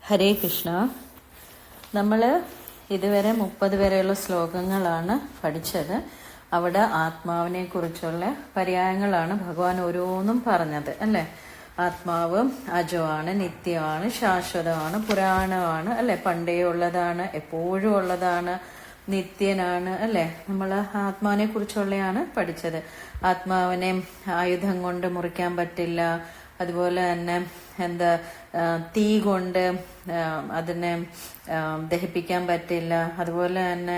ഹരേ കൃഷ്ണ. നമ്മൾ ഇതുവരെ 30 വരെയുള്ള ശ്ലോകങ്ങളാണ് പഠിച്ചത്. അവിടെ ആത്മാവിനെ കുറിച്ചുള്ള പര്യായങ്ങളാണ് ഭഗവാൻ ഓരോന്നും പറഞ്ഞത് അല്ലേ. ആത്മാവ് അജമാണ്, നിത്യമാണ്, ശാശ്വതമാണ്, പുരാണമാണ് അല്ലെ, പണ്ടേ ഉള്ളതാണ്, എപ്പോഴും ഉള്ളതാണ്, നിത്യനാണ് അല്ലെ. നമ്മൾ ആത്മാവിനെ കുറിച്ചുള്ളതാണ് പഠിച്ചത്. ആത്മാവിനെ ആയുധം കൊണ്ട് മുറിക്കാൻ പറ്റില്ല, അതുപോലെ തന്നെ തീ കൊണ്ട് അതിനെ ദഹിപ്പിക്കാൻ പറ്റില്ല, അതുപോലെ തന്നെ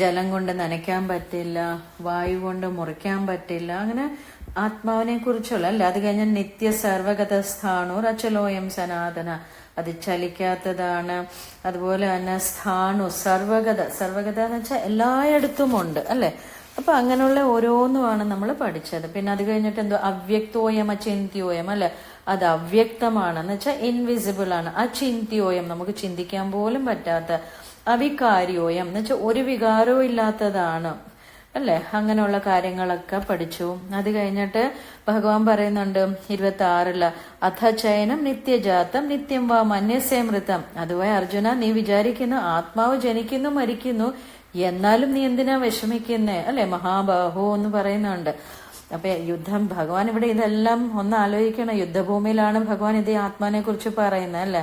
ജലം കൊണ്ട് നനയ്ക്കാൻ പറ്റില്ല, വായു കൊണ്ട് മുറിക്കാൻ പറ്റില്ല. അങ്ങനെ ആത്മാവിനെ കുറിച്ചുള്ള അല്ല. അത് കഴിഞ്ഞ നിത്യ സർവഗതസ്ഥാണു അചലോയം സനാതന, അത് ചലിക്കാത്തതാണ്. അതുപോലെ തന്നെ സ്ഥാണു സർവഗത, സർവഗത എന്ന് വെച്ചാൽ എല്ലായിടത്തും ഉണ്ട് അല്ലെ. അപ്പൊ അങ്ങനെയുള്ള ഓരോന്നുമാണ് നമ്മൾ പഠിച്ചത്. പിന്നെ അത് കഴിഞ്ഞിട്ട് എന്തോ അവ്യക്തോയം അചിന്ത്യോയം അല്ലെ, അത് അവ്യക്തമാണെന്ന് വെച്ചാൽ ഇൻവിസിബിൾ ആണ്. അചിന്ത്യോയം നമുക്ക് ചിന്തിക്കാൻ പോലും പറ്റാത്ത, അവികാര്യോയം എന്ന് വെച്ചാൽ ഒരു വികാരവും ഇല്ലാത്തതാണ് അല്ലെ. അങ്ങനെയുള്ള കാര്യങ്ങളൊക്കെ പഠിച്ചു. അത് കഴിഞ്ഞിട്ട് ഭഗവാൻ പറയുന്നുണ്ട് 26 അഥചയനം നിത്യജാതം നിത്യം വാ മന്യസേമൃതം. അതുപോലെ അർജുന, നീ വിചാരിക്കുന്നു ആത്മാവ് ജനിക്കുന്നു മരിക്കുന്നു, എന്നാലും നീ എന്തിനാ വിഷമിക്കുന്നേ അല്ലെ, മഹാബാഹോ എന്ന് പറയുന്നുണ്ട്. അപ്പൊ യുദ്ധം, ഭഗവാൻ ഇവിടെ ഇതെല്ലാം ഒന്ന് ആലോചിക്കണം. യുദ്ധഭൂമിയിലാണ് ഭഗവാൻ ഇത് ആത്മാവിനെ കുറിച്ച് പറയുന്നത് അല്ലെ.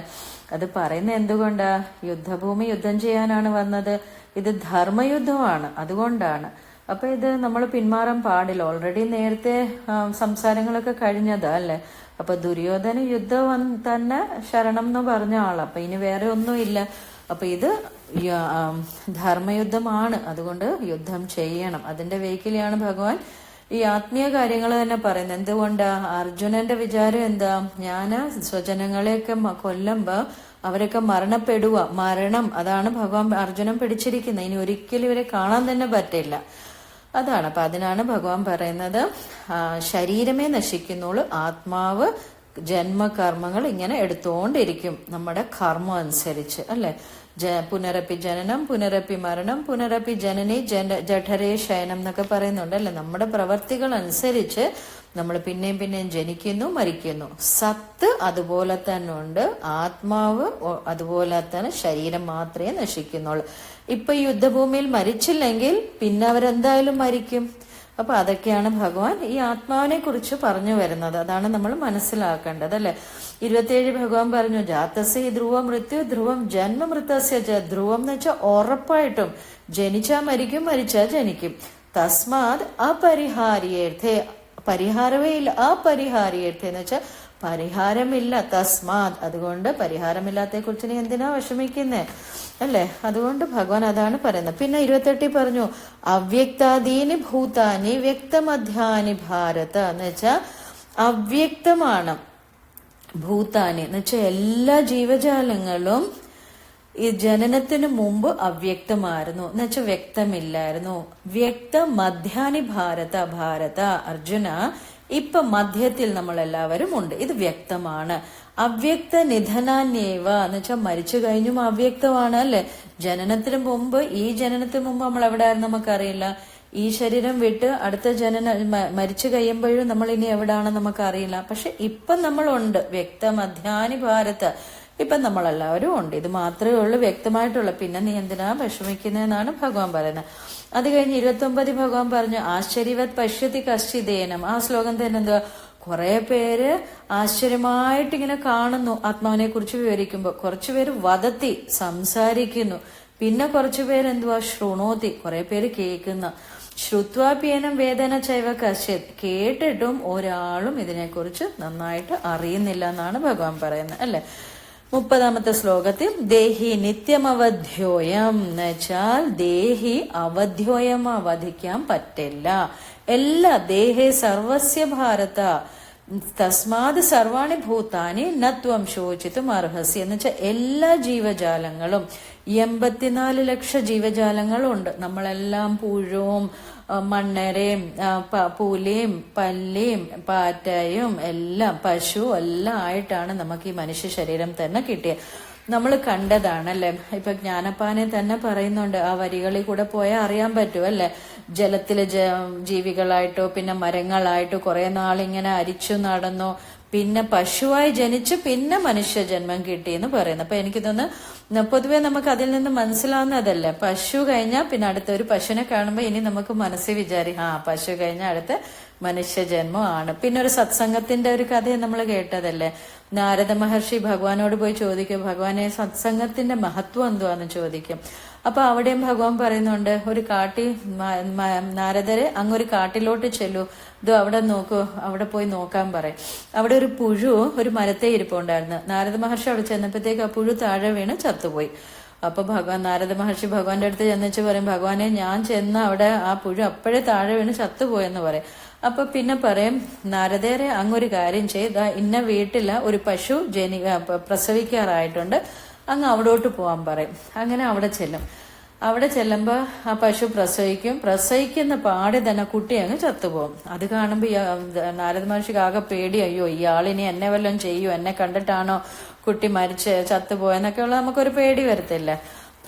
അത് പറയുന്നത് എന്തുകൊണ്ടാ? യുദ്ധഭൂമി യുദ്ധം ചെയ്യാനാണ് വന്നത്. ഇത് ധർമ്മയുദ്ധമാണ്, അതുകൊണ്ടാണ്. അപ്പൊ ഇത് നമ്മൾ പിന്മാറാൻ പാടില്ല. ഓൾറെഡി നേരത്തെ സംസാരങ്ങളൊക്കെ കഴിഞ്ഞതാ അല്ലെ. അപ്പൊ ദുര്യോധന യുദ്ധം തന്നെ ശരണം എന്ന് പറഞ്ഞ ആളാ. അപ്പൊ ഇനി വേറെ ഒന്നുമില്ല. അപ്പൊ ഇത് ധർമ്മയുദ്ധമാണ്, അതുകൊണ്ട് യുദ്ധം ചെയ്യണം. അതിന്റെ വേക്കിലാണ് ഭഗവാൻ ഈ ആത്മീയ കാര്യങ്ങൾ തന്നെ പറയുന്നത്. എന്തുകൊണ്ടാ? അർജുനന്റെ വിചാരം എന്താ? ഞാന് സ്വജനങ്ങളെയൊക്കെ കൊല്ലുമ്പോ അവരൊക്കെ മരണപ്പെടുക, മരണം, അതാണ് ഭഗവാൻ അർജുനൻ പിടിച്ചിരിക്കുന്നത്. ഇനി ഒരിക്കലും ഇവരെ കാണാൻ തന്നെ പറ്റില്ല, അതാണ്. അപ്പൊ അതിനാണ് ഭഗവാൻ പറയുന്നത് ശരീരമേ നശിക്കുന്നുള്ളൂ, ആത്മാവ് ജന്മകർമ്മങ്ങൾ ഇങ്ങനെ എടുത്തുകൊണ്ടിരിക്കും നമ്മുടെ കർമ്മം അനുസരിച്ച് അല്ലെ. പുനരപ്പി ജനനം പുനരപ്പി മരണം പുനരപ്പി ജനനി ജഠരേ ശയനം എന്നൊക്കെ പറയുന്നുണ്ട് അല്ലെ. നമ്മുടെ പ്രവർത്തികൾ അനുസരിച്ച് നമ്മൾ പിന്നെയും പിന്നെയും ജനിക്കുന്നു മരിക്കുന്നു. സത്ത് അതുപോലെ തന്നെ ഉണ്ട്, ആത്മാവ് അതുപോലെ തന്നെ, ശരീരം മാത്രമേ നശിക്കുന്നുള്ളൂ. ഇപ്പൊ യുദ്ധഭൂമിയിൽ മരിച്ചില്ലെങ്കിൽ പിന്നെ അവരെന്തായാലും മരിക്കും. അപ്പൊ അതൊക്കെയാണ് ഭഗവാൻ ഈ ആത്മാവിനെ കുറിച്ച് പറഞ്ഞു വരുന്നത്. അതാണ് നമ്മൾ മനസ്സിലാക്കേണ്ടത് അല്ലെ. 27 ഭഗവാൻ പറഞ്ഞു ജാതസ്യ ധ്രുവം മൃത്യു ധ്രുവം ജന്മ മൃതസ്യ ജ. ധ്രുവം എന്ന് വെച്ചാൽ ഉറപ്പായിട്ടും ജനിച്ചാ മരിക്കും, മരിച്ചാ ജനിക്കും. തസ്മാത് അപരിഹാര്യേർത്ഥേ, പരിഹാരമേ ഇല്ല. അപരിഹാര്യേർത്ഥ എന്ന് വെച്ചാൽ പരിഹാരമില്ല. തസ്മാത്, അതുകൊണ്ട് പരിഹാരമില്ലാത്തതിനെ കുറിച്ച് നീ എന്തിനാ വിഷമിക്കുന്നേ അല്ലെ. അതുകൊണ്ട് ഭഗവാൻ അതാണ് പറയുന്നത്. പിന്നെ 28 പറഞ്ഞു അവ്യക്താദീനി ഭൂതാനി വ്യക്തമധ്യാനി ഭാരത എന്ന് വെച്ചാൽ അവ്യക്തമാണ് ഭൂതാനി എന്ന് വെച്ചാൽ എല്ലാ ജീവജാലങ്ങളും ഈ ജനനത്തിന് മുമ്പ് അവ്യക്തമായിരുന്നു എന്ന് വെച്ചാൽ വ്യക്തമില്ലായിരുന്നു. വ്യക്ത മധ്യാനി ഭാരത, ഭാരത അർജുന, ഇപ്പൊ മധ്യത്തിൽ നമ്മൾ എല്ലാവരും ഉണ്ട്, ഇത് വ്യക്തമാണ്. അവ്യക്ത നിധനാന്യേവ എന്ന് വെച്ചാൽ മരിച്ചു കഴിഞ്ഞും അവ്യക്തമാണ് അല്ലെ. ജനനത്തിന് മുമ്പ്, ഈ ജനനത്തിന് മുമ്പ് നമ്മൾ എവിടെ ആയിരുന്നു നമുക്കറിയില്ല. ഈ ശരീരം വിട്ട് അടുത്ത മരിച്ചു കഴിയുമ്പോഴും നമ്മൾ ഇനി എവിടാണ് നമുക്കറിയില്ല. പക്ഷെ ഇപ്പൊ നമ്മളുണ്ട്, വ്യക്ത മധ്യാനി ഭാരത, ഇപ്പൊ നമ്മളെല്ലാവരും ഉണ്ട്. ഇത് മാത്രമേ ഉള്ളൂ വ്യക്തമായിട്ടുള്ള. പിന്നെ നീ എന്തിനാ വിഷമിക്കുന്നതെന്നാണ് ഭഗവാൻ പറയുന്നത്. അത് കഴിഞ്ഞ് 29 ഭഗവാൻ പറഞ്ഞു ആശ്ചര്യവത് പശ്യതി കശ്ചിദേനം. ആ ശ്ലോകം തന്നെ എന്തുവാ? കുറെ പേര് ആശ്ചര്യമായിട്ട് ഇങ്ങനെ കാണുന്നു ആത്മാവിനെ കുറിച്ച് വിവരിക്കുമ്പോൾ. കുറച്ചുപേര് വദത്തി, സംസാരിക്കുന്നു. പിന്നെ കുറച്ചുപേര് എന്തുവാ? ശൃണോതി, കുറെ പേര് കേൾക്കുന്ന. ശ്രുത്വാപ്യേനം വേദന ചൈവ കശ്യത്, കേട്ടിട്ടും ഒരാളും ഇതിനെക്കുറിച്ച് നന്നായിട്ട് അറിയുന്നില്ല എന്നാണ് ഭഗവാൻ പറയുന്നത് അല്ലെ. 30ാമത്തെ ശ്ലോകത്തിൽ ദേഹി നിത്യമവധ്യോയം എന്ന് വെച്ചാൽ ദേഹി അവധ്യോയം, അവധിക്കാൻ പറ്റില്ല. എല്ലാ ദേഹേ സർവസ്യ ഭാരത തസ്മാത് സർവാണി ഭൂതാനി നത്വം ശോചിത്തും അർഹസി എന്ന് വെച്ചാൽ എല്ലാ ജീവജാലങ്ങളും, 84 ലക്ഷം ജീവജാലങ്ങളുണ്ട്. നമ്മളെല്ലാം പുഴുവും മണ്ണരയും പൂലയും പല്ലിയും പാറ്റയും എല്ലാം, പശു എല്ലാം ആയിട്ടാണ് നമുക്ക് ഈ മനുഷ്യ ശരീരം തന്നെ കിട്ടിയത്. നമ്മൾ കണ്ടതാണ് അല്ലെ. ഇപ്പൊ ജ്ഞാനപ്പാനെ തന്നെ പറയുന്നുണ്ട്, ആ വരികളിൽ കൂടെ പോയാൽ അറിയാൻ പറ്റും അല്ലെ. ജലത്തിലെ ജീവികളായിട്ടോ പിന്നെ മരങ്ങളായിട്ടോ കുറെ നാളിങ്ങനെ അരിച്ചു നടന്നു, പിന്നെ പശുവായി ജനിച്ച് പിന്നെ മനുഷ്യജന്മം കിട്ടി എന്ന് പറയുന്നു. അപ്പൊ എനിക്ക് തോന്നുന്നു പൊതുവെ നമുക്ക് അതിൽ നിന്ന് മനസ്സിലാവുന്നതല്ലേ, പശു കഴിഞ്ഞാൽ പിന്നെ അടുത്ത ഒരു പശുവിനെ കാണുമ്പോൾ ഇനി നമുക്ക് മനസ്സിൽ പശു കഴിഞ്ഞാൽ അടുത്ത മനുഷ്യജന്മമാണ്. പിന്നെ ഒരു സത്സംഗത്തിന്റെ ഒരു കഥ നമ്മൾ കേട്ടതല്ലേ, നാരദ മഹർഷി ഭഗവാനോട് പോയി ചോദിക്കും, ഭഗവാനെ സത്സംഗത്തിന്റെ മഹത്വം എന്തുവാന്ന് ചോദിക്കും. അപ്പൊ അവിടെയും ഭഗവാൻ പറയുന്നുണ്ട്, ഒരു നാരദരെ അങ്ങൊരു കാട്ടിലോട്ട് ചെല്ലൂ, ഇത് അവിടെ നോക്കൂ, അവിടെ പോയി നോക്കാൻ പറയും. അവിടെ ഒരു പുഴു ഒരു മരത്തെ ഇരിപ്പുണ്ടായിരുന്നു. നാരദ മഹർഷി അവിടെ ചെന്നപ്പോഴത്തേക്ക് ആ പുഴു താഴെ വീണ് ചത്തുപോയി. അപ്പൊ നാരദ മഹർഷി ഭഗവാന്റെ അടുത്ത് ചെന്നിച്ച് പറയും, ഭഗവാനെ ഞാൻ ചെന്ന് അവിടെ ആ പുഴു അപ്പോഴേ താഴെ വീണ് ചത്തുപോയെന്ന് പറയും. അപ്പൊ പിന്നെ പറയും, നാരദേരെ അങ്ങൊരു കാര്യം ചെയ്ത് ഇന്ന വീട്ടില് ഒരു പശു പ്രസവിക്കാറായിട്ടുണ്ട്, അങ്ങ് അവിടോട്ട് പോവാൻ പറയും. അങ്ങനെ അവിടെ ചെല്ലും. അവിടെ ചെല്ലുമ്പോ ആ പശു പ്രസവിക്കുന്ന പാടെ തന്നെ കുട്ടി അങ്ങ് ചത്തുപോകും. അത് കാണുമ്പോ നാരദ മഹർഷിക്ക് ആകെ പേടി, അയ്യോ ഇയാളിനി എന്നെ വല്ലതും ചെയ്യൂ, എന്നെ കണ്ടിട്ടാണോ കുട്ടി ചത്തുപോയെന്നൊക്കെ ഉള്ള നമുക്കൊരു പേടി വരത്തില്ല.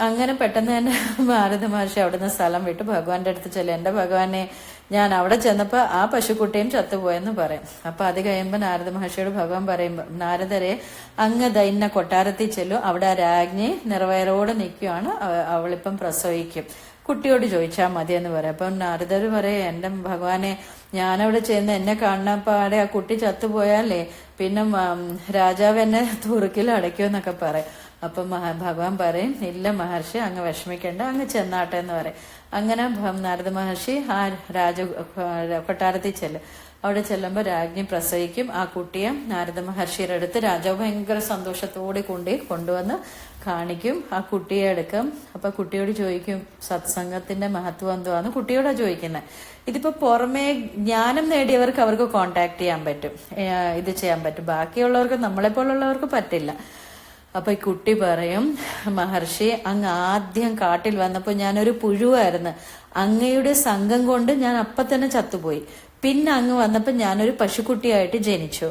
അങ്ങനെ പെട്ടെന്ന് തന്നെ നാരദ മഹർഷി അവിടുന്ന് സ്ഥലം വിട്ട് ഭഗവാന്റെ അടുത്ത് ചെല്ലും, എന്റെ ഭഗവാനെ ഞാൻ അവിടെ ചെന്നപ്പോ ആ പശുക്കുട്ടിയും ചത്തുപോയെന്ന് പറയും. അപ്പൊ അത് കഴിയുമ്പോ നാരദ മഹർഷിയോട് ഭഗവാൻ പറയും, നാരദരെ അങ്ങ് ഇന്ന കൊട്ടാരത്തിൽ ചെല്ലും, അവിടെ ആ രാജ്ഞി നിറവയറോടെ നിൽക്കുവാണ്, അവളിപ്പം പ്രസവിക്കും, കുട്ടിയോട് ചോദിച്ചാൽ മതി എന്ന് പറയാം. അപ്പം നാരദർ പറയും, എന്റെ ഭഗവാനെ ഞാനവിടെ ചെന്ന് എന്നെ കാണാപ്പാടെ ആ കുട്ടി ചത്തുപോയാലേ പിന്നെ രാജാവ് എന്നെ തുറുക്കിൽ അടയ്ക്കുമെന്നൊക്കെ പറയും. അപ്പൊ ഭഗവാൻ പറയും, ഇല്ല മഹർഷി അങ്ങ് വിഷമിക്കേണ്ട, അങ്ങ് ചെന്നാട്ടെ എന്ന് പറയും. അങ്ങനെ നാരദ മഹർഷി ആ കൊട്ടാരത്തിൽ ചെല്ലും. അവിടെ ചെല്ലുമ്പോൾ രാജ്ഞി പ്രസവിക്കും. ആ കുട്ടിയെ നാരദ മഹർഷിയുടെ അടുത്ത് രാജാവ് ഭയങ്കര സന്തോഷത്തോടെ കൊണ്ടുവന്ന് കാണിക്കും. ആ കുട്ടിയെ എടുക്കും. അപ്പൊ കുട്ടിയോട് ചോദിക്കും, സത്സംഗത്തിന്റെ മഹത്വം എന്തുവാന്ന് കുട്ടിയോടാ ചോദിക്കുന്നത്. ഇതിപ്പോ പുറമേ ജ്ഞാനം നേടിയവർക്ക് അവർക്ക് കോണ്ടാക്ട് ചെയ്യാൻ പറ്റും, ഇത് ചെയ്യാൻ പറ്റും, ബാക്കിയുള്ളവർക്ക് നമ്മളെ പോലുള്ളവർക്ക് പറ്റില്ല. അപ്പൊ ഈ കുട്ടി പറയും, മഹർഷി അങ്ങ് ആദ്യം കാട്ടിൽ വന്നപ്പോ ഞാനൊരു പുഴുവായിരുന്നു, അങ്ങയുടെ സംഘം കൊണ്ട് ഞാൻ അപ്പൊ തന്നെ ചത്തുപോയി. പിന്നെ അങ്ങ് വന്നപ്പോ ഞാനൊരു പശുക്കുട്ടിയായിട്ട് ജനിച്ചു.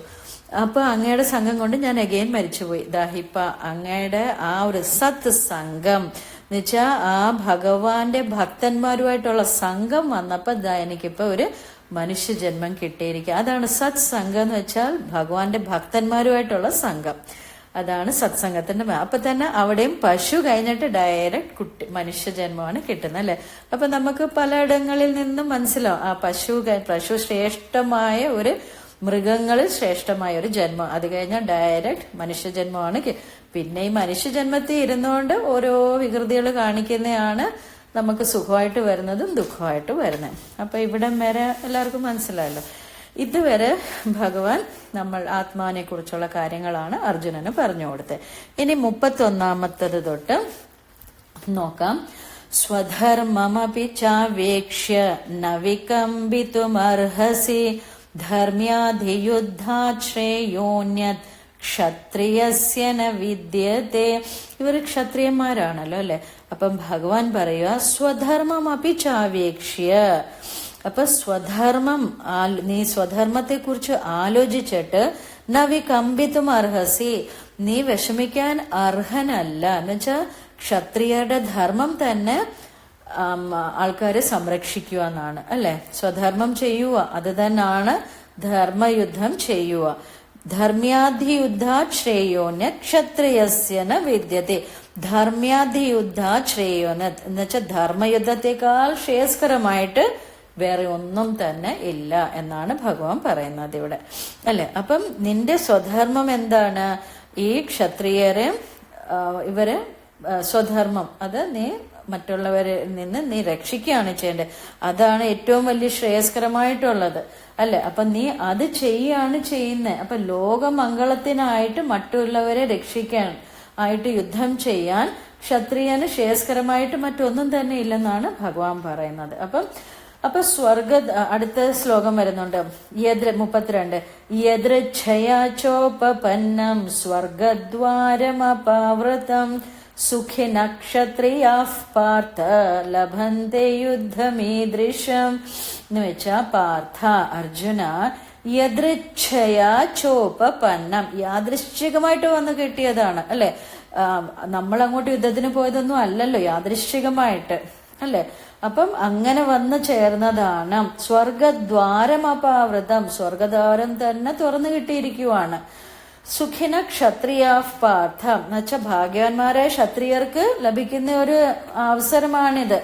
അപ്പൊ അങ്ങയുടെ സംഘം കൊണ്ട് ഞാൻ അഗൈൻ മരിച്ചുപോയി. ദാഹിപ്പ അങ്ങയുടെ ആ ഒരു സത് സംഘം എന്നുവെച്ചാ ആ ഭഗവാന്റെ ഭക്തന്മാരുമായിട്ടുള്ള സംഘം വന്നപ്പോ എനിക്കിപ്പോ ഒരു മനുഷ്യജന്മം കിട്ടിയിരിക്കുക. അതാണ് സത് സംഘം എന്ന് വെച്ചാൽ ഭഗവാന്റെ ഭക്തന്മാരുമായിട്ടുള്ള സംഘം. അതാണ് സത്സംഗത്തിന്റെ. അപ്പൊ തന്നെ അവിടെയും പശു കഴിഞ്ഞിട്ട് ഡയറക്റ്റ് മനുഷ്യജന്മമാണ് കിട്ടുന്നത് അല്ലെ. അപ്പൊ നമുക്ക് പലയിടങ്ങളിൽ നിന്നും മനസ്സിലാവും, ആ പശു ശ്രേഷ്ഠമായ ഒരു മൃഗങ്ങളിൽ ശ്രേഷ്ഠമായ ഒരു ജന്മം, അത് കഴിഞ്ഞാൽ ഡയറക്റ്റ് മനുഷ്യജന്മമാണ്. പിന്നെ ഈ മനുഷ്യജന്മത്തിൽ ഇരുന്നുകൊണ്ട് ഓരോ വികൃതികൾ കാണിക്കുന്നതാണ് നമുക്ക് സുഖമായിട്ട് വരുന്നതും ദുഃഖമായിട്ട് വരുന്നത്. അപ്പൊ ഇവിടം വരെ എല്ലാവർക്കും മനസ്സിലായല്ലോ. ഇതുവരെ ഭഗവാൻ നമ്മൾ ആത്മാവിനെ കുറിച്ചുള്ള കാര്യങ്ങളാണ് അർജുനന് പറഞ്ഞു കൊടുത്തത്. ഇനി 31 തൊട്ട് നോക്കാം. സ്വധർമ്മമപി ചാവേക്ഷ്യ ന വികമ്പിതുമർഹസി ധർമ്മ്യാധിയുദ്ധാത് ശ്രേയോന്യത് ക്ഷത്രിയസ്യ ന വിദ്യത്തെ. ഇവർ ക്ഷത്രിയന്മാരാണല്ലോ അല്ലെ. അപ്പം ഭഗവാൻ പറയുക, സ്വധർമ്മമപി ചാവേക്ഷ്യ. അപ്പൊ സ്വധർമ്മം, നീ സ്വധർമ്മത്തെ കുറിച്ച് ആലോചിച്ചിട്ട് ന വികമ്പിതും അർഹസി, നീ വിഷമിക്കാൻ അർഹനല്ല. എന്നുവെച്ചാ ക്ഷത്രിയരുടെ ധർമ്മം തന്നെ ആൾക്കാരെ സംരക്ഷിക്കുക എന്നാണ് അല്ലെ. സ്വധർമ്മം ചെയ്യുക, അത് തന്നെയാണ് ധർമ്മയുദ്ധം ചെയ്യുക. ധർമ്മ്യാധിയുദ്ധാ ശ്രേയോന് ക്ഷത്രിയസ്യന വിദ്യത്തെ. ധർമ്മ്യാധിയുദ്ധാ ശ്രേയോന് എന്നുവെച്ചാൽ ധർമ്മയുദ്ധത്തെക്കാൾ ശ്രേയസ്കരമായിട്ട് വേറെ ഒന്നും തന്നെ ഇല്ല എന്നാണ് ഭഗവാൻ പറയുന്നത് ഇവിടെ അല്ലെ. അപ്പം നിന്റെ സ്വധർമ്മം എന്താണ്? ഈ ക്ഷത്രിയരെ ഇവരെ സ്വധർമ്മം, അത് നീ മറ്റുള്ളവരിൽ നിന്ന് നീ രക്ഷിക്കുകയാണ് ചെയ്യേണ്ടത്. അതാണ് ഏറ്റവും വലിയ ശ്രേയസ്കരമായിട്ടുള്ളത് അല്ലെ. അപ്പൊ നീ അത് ചെയ്യാണ് ചെയ്യുന്നത്. അപ്പൊ ലോകമംഗളത്തിനായിട്ട് മറ്റുള്ളവരെ രക്ഷിക്കാൻ ആയിട്ട് യുദ്ധം ചെയ്യാൻ ക്ഷത്രിയന് ശ്രേയസ്കരമായിട്ട് മറ്റൊന്നും തന്നെ ഇല്ലെന്നാണ് ഭഗവാൻ പറയുന്നത്. അപ്പൊ അടുത്ത ശ്ലോകം വരുന്നുണ്ട് 32. യദൃച്ഛയാ ചോപപന്നം സ്വർഗദ്വാരമപാവൃതം സുഖിന ക്ഷത്രിയാഃ പാർത്ഥ ലഭന്തെ യുദ്ധമീദൃശം. എന്ന് വെച്ചാ പാർത്ഥ, അർജുന, യദൃച്ഛയാ ചോപപന്നം, യാദൃശ്ചികമായിട്ട് വന്ന് കിട്ടിയതാണ് അല്ലെ. നമ്മൾ അങ്ങോട്ട് യുദ്ധത്തിന് പോയതൊന്നും അല്ലല്ലോ, യാദൃശ്ചികമായിട്ട് അല്ലെ. അപ്പം അങ്ങനെ വന്നു ചേർന്നതാണ്. സ്വർഗദ്വാരമപാവൃതം, സ്വർഗദ്വാരം തന്നെ തുറന്നു കിട്ടിയിരിക്കുവാണ്. സുഖിന ക്ഷത്രിയ പാർത്ഥ എന്നുവെച്ചാൽ ഭാഗ്യവാന്മാരായ ക്ഷത്രിയർക്ക് ലഭിക്കുന്ന ഒരു അവസരമാണിത്.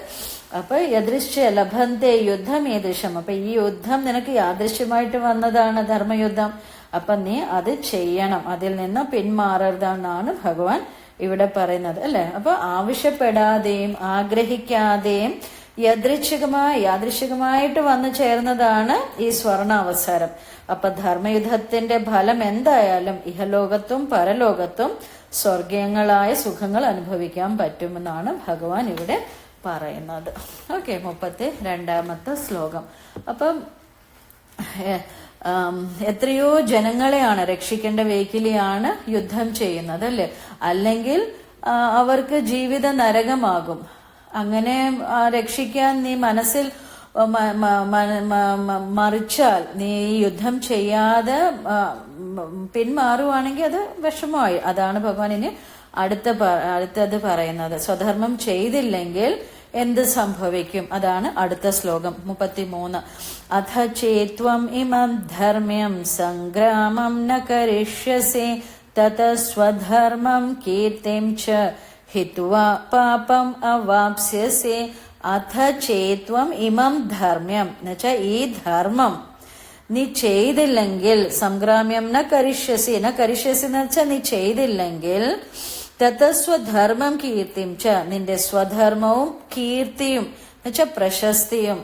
അപ്പൊ യദൃശ്യ ലഭന്തേ യുദ്ധം ഏദൃശം. അപ്പൊ ഈ യുദ്ധം നിനക്ക് യാദൃശ്യമായിട്ട് വന്നതാണ്, ധർമ്മയുദ്ധം. അപ്പൊ നീ അത് ചെയ്യണം, അതിൽ നിന്ന് പിന്മാറരുതെന്നാണ് ഭഗവാൻ ഇവിടെ പറയുന്നത്, അല്ലെ. അപ്പൊ ആവശ്യപ്പെടാതെയും ആഗ്രഹിക്കാതെയും യാദൃശികമായിട്ട് വന്നു ചേർന്നതാണ് ഈ സ്വർണ അവസരം. അപ്പൊ ധർമ്മയുദ്ധത്തിന്റെ ഫലം എന്തായാലും ഇഹലോകത്തും പരലോകത്തും സ്വർഗീയങ്ങളായ സുഖങ്ങൾ അനുഭവിക്കാൻ പറ്റുമെന്നാണ് ഭഗവാൻ ഇവിടെ പറയുന്നത്. ഓക്കെ, 32ാമത്തെ ശ്ലോകം. അപ്പം എത്രയോ ജനങ്ങളെയാണ് രക്ഷിക്കേണ്ട വേക്കിലിയാണ് യുദ്ധം ചെയ്യുന്നത്, അല്ലെ. അല്ലെങ്കിൽ അവർക്ക് ജീവിത നരകമാകും. അങ്ങനെ രക്ഷിക്കാൻ നീ മനസ്സിൽ മറിച്ചാൽ, നീ യുദ്ധം ചെയ്യാതെ പിന്മാറുവാണെങ്കിൽ അത് വിഷമമായി. അതാണ് ഭഗവാൻ ഇനി അടുത്തത് പറയുന്നത്. സ്വധർമ്മം ചെയ്തില്ലെങ്കിൽ എന്ത് സംഭവിക്കും, അതാണ് അടുത്ത ശ്ലോകം 33. അഥ ചേത്വം ഇമം ധർമ്മ്യം സംഗ്രാമം ന കരിഷ്യസി തത സ്വധർമ്മം കീർത്തിം ച ഹിത്വാ പാപം അവാപ്സ്യസി. അഥ ചേത്വം ഇമം ധർമ്മ്യം എന്നുവെച്ചാൽ ഈ ധർമ്മം നീ ചെയ്തില്ലെങ്കിൽ, സംഗ്രാമ്യം ന കരിഷ്യസി എന്ന് വെച്ചാൽ നീ ചെയ്തില്ലെങ്കിൽ, തതസ്വധർമ്മം കീർത്തിം ച നിന്റെ സ്വധർമ്മവും കീർത്തിയും എന്നുവെച്ചാൽ പ്രശസ്തിയും,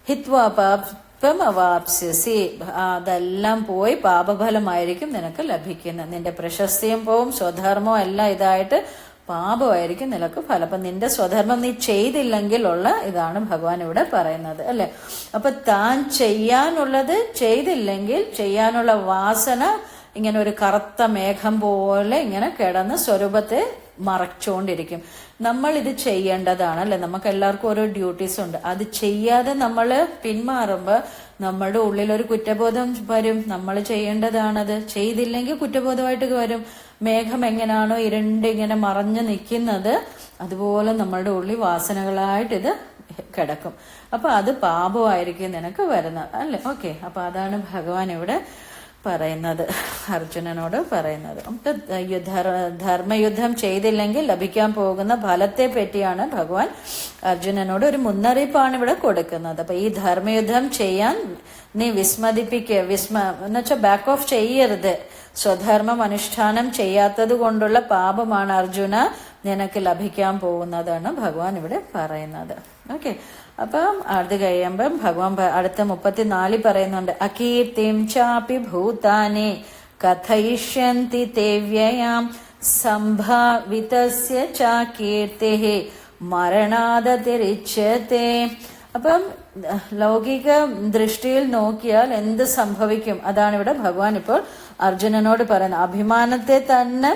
ഹിത്വാ പാപം അവാപ്സ്യസി അതെല്ലാം പോയി പാപഫലമായിരിക്കും നിനക്ക് ലഭിക്കുന്നത്. നിന്റെ പ്രശസ്തിയും പോവും, സ്വധർമ്മവും എല്ലാം ഇതായിട്ട് പാപമായിരിക്കും നിനക്ക് ഫലം. അപ്പൊ നിന്റെ സ്വധർമ്മം നീ ചെയ്തില്ലെങ്കിൽ ഉള്ള ഇതാണ് ഭഗവാൻ ഇവിടെ പറയുന്നത്, അല്ലെ. അപ്പൊ താൻ ചെയ്യാനുള്ളത് ചെയ്തില്ലെങ്കിൽ ചെയ്യാനുള്ള വാസന ഇങ്ങനെ ഒരു കറുത്ത മേഘം പോലെ ഇങ്ങനെ കിടന്ന് സ്വരൂപത്തെ മറച്ചുകൊണ്ടിരിക്കും. നമ്മൾ ഇത് ചെയ്യേണ്ടതാണ്, അല്ലെ. നമുക്ക് എല്ലാവർക്കും ഓരോ ഡ്യൂട്ടീസ് ഉണ്ട്. അത് ചെയ്യാതെ നമ്മൾ പിന്മാറുമ്പോ നമ്മുടെ ഉള്ളിൽ ഒരു കുറ്റബോധം വരും. നമ്മൾ ചെയ്യേണ്ടതാണത്, ചെയ്തില്ലെങ്കിൽ കുറ്റബോധമായിട്ട് വരും. മേഘം എങ്ങനെയാണോ ഇരുണ്ട് ഇങ്ങനെ മറഞ്ഞു നിൽക്കുന്നത്, അതുപോലെ നമ്മളുടെ ഉള്ളിൽ വാസനകളായിട്ട് ഇത് കിടക്കും. അപ്പൊ അത് പാപമായിരിക്കും നിനക്ക് വരുന്നത്, അല്ലെ. ഓക്കെ, അപ്പൊ അതാണ് ഭഗവാൻ ഇവിടെ പറയുന്നത്, അർജുനനോട് പറയുന്നത്. ധർമ്മയുദ്ധം ചെയ്തില്ലെങ്കിൽ ലഭിക്കാൻ പോകുന്ന ഫലത്തെ പറ്റിയാണ് ഭഗവാൻ അർജുനനോട് ഒരു മുന്നറിയിപ്പാണ് ഇവിടെ കൊടുക്കുന്നത്. അപ്പൊ ഈ ധർമ്മയുദ്ധം ചെയ്യാൻ നീ എന്നുവെച്ചാൽ ബാക്ക് ഓഫ് ചെയ്യരുത്. സ്വധർമ്മം അനുഷ്ഠാനം ചെയ്യാത്തത് കൊണ്ടുള്ള പാപമാണ് അർജുന നിനക്ക് ലഭിക്കാൻ പോകുന്നതാണ് ഭഗവാൻ ഇവിടെ പറയുന്നത്. ഓക്കെ, അപ്പം അത് കഴിയുമ്പം ഭഗവാൻ അടുത്ത 34 പറയുന്നുണ്ട്. അകീർത്തിം ചാപി ഭൂതാനി കഥയിഷ്യന്തി തേ വ്യയാം സംഭാവിതസ്യ ച കീർത്തിഃ മരണാദതിരിച്യത്തെ. അപ്പം ലൗകിക ദൃഷ്ടിയിൽ നോക്കിയാൽ എന്ത് സംഭവിക്കും, അതാണ് ഇവിടെ ഭഗവാൻ ഇപ്പോൾ അർജുനനോട് പറയുന്നത്. അഭിമാനത്തെ തന്നെ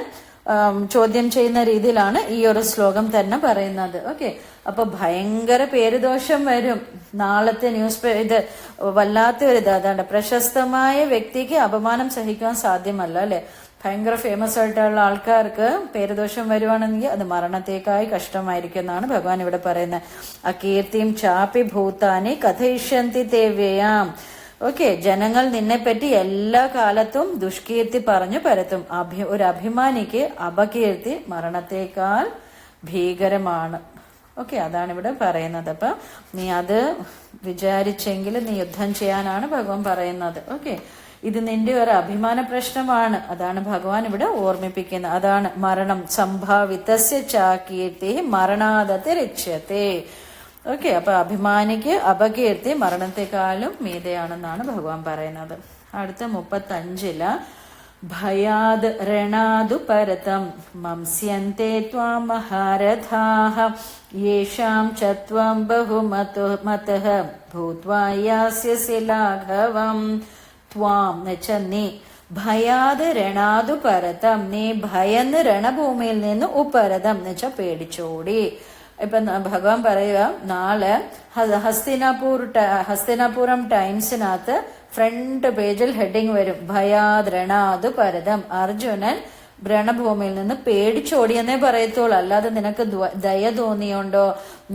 ചോദ്യം ചെയ്യുന്ന രീതിയിലാണ് ഈ ഒരു ശ്ലോകം തന്നെ പറയുന്നത്. ഓക്കെ, അപ്പൊ ഭയങ്കര പേരുദോഷം വരും. നാളത്തെ ഇത് വല്ലാത്ത ഒരു അതാണ് പ്രശസ്തമായ വ്യക്തിക്ക് അപമാനം സഹിക്കാൻ സാധ്യമല്ല, അല്ലെ. ഭയങ്കര ഫേമസ് ആയിട്ടുള്ള ആൾക്കാർക്ക് പേരുദോഷം വരുവാണെങ്കിൽ അത് മരണത്തേക്കായി കഷ്ടമായിരിക്കും എന്നാണ് ഭഗവാൻ ഇവിടെ പറയുന്നത്. അകീർത്തിയും ചാപി ഭൂതാനി കഥയിഷ്യന്തി തേ വ്യയാം. ഓക്കെ, ജനങ്ങൾ നിന്നെപ്പറ്റി എല്ലാ കാലത്തും ദുഷ്കീർത്തി പറഞ്ഞു പരത്തും. ഒരു അഭിമാനിക്ക് അപകീർത്തി മരണത്തേക്കാൾ ഭീകരമാണ്. ഓക്കെ, അതാണ് ഇവിടെ പറയുന്നത്. അപ്പൊ നീ അത് വിചാരിച്ചെങ്കിൽ നീ യുദ്ധം ചെയ്യാനാണ് ഭഗവാൻ പറയുന്നത്. ഓക്കെ, ഇത് നിന്റെ ഒരു അഭിമാന പ്രശ്നമാണ്, അതാണ് ഭഗവാൻ ഇവിടെ ഓർമ്മിപ്പിക്കുന്നത്. അതാണ് മരണം. സംഭാവിതസ്യ ച കീർത്തിഃ മരണാദതിരിച്യത്തെ. ഓക്കെ, അപ്പൊ അഭിമാനിക്ക് അപകീർത്തി മരണത്തെക്കാളും മീതെയാണെന്നാണ് ഭഗവാൻ പറയുന്നത്. അടുത്ത 35 ഭയാദ് രണാദു പരതം മംസ്യന്തെ ത്വാം മഹാരഥാഃ യേഷാം ച ത്വം ബഹുമതഃ ഭൂത്വാ യാസ്യസി ലാഘവം. ത്വാം എന്നുവെച്ചാൽ നീ, ഭയാദ് രണാദു പരതം നീ ഭയന്ന് രണഭൂമിയിൽ നിന്ന് ഉപരതം എന്നുവെച്ചാൽ പേടിച്ചോടി. ഇപ്പൊ ഭഗവാൻ പറയുക, നാളെ ഹസ്തിനാപുരം ടൈംസിനകത്ത് ഫ്രണ്ട് പേജിൽ ഹെഡിങ് വരും, ഭയാദ് രണാദു പരതം. അർജുനൻ രണഭൂമിയിൽ നിന്ന് പേടിച്ചോടിയെന്നേ പറയത്തുള്ളൂ. അല്ലാതെ നിനക്ക് ദയ തോന്നിയോണ്ടോ,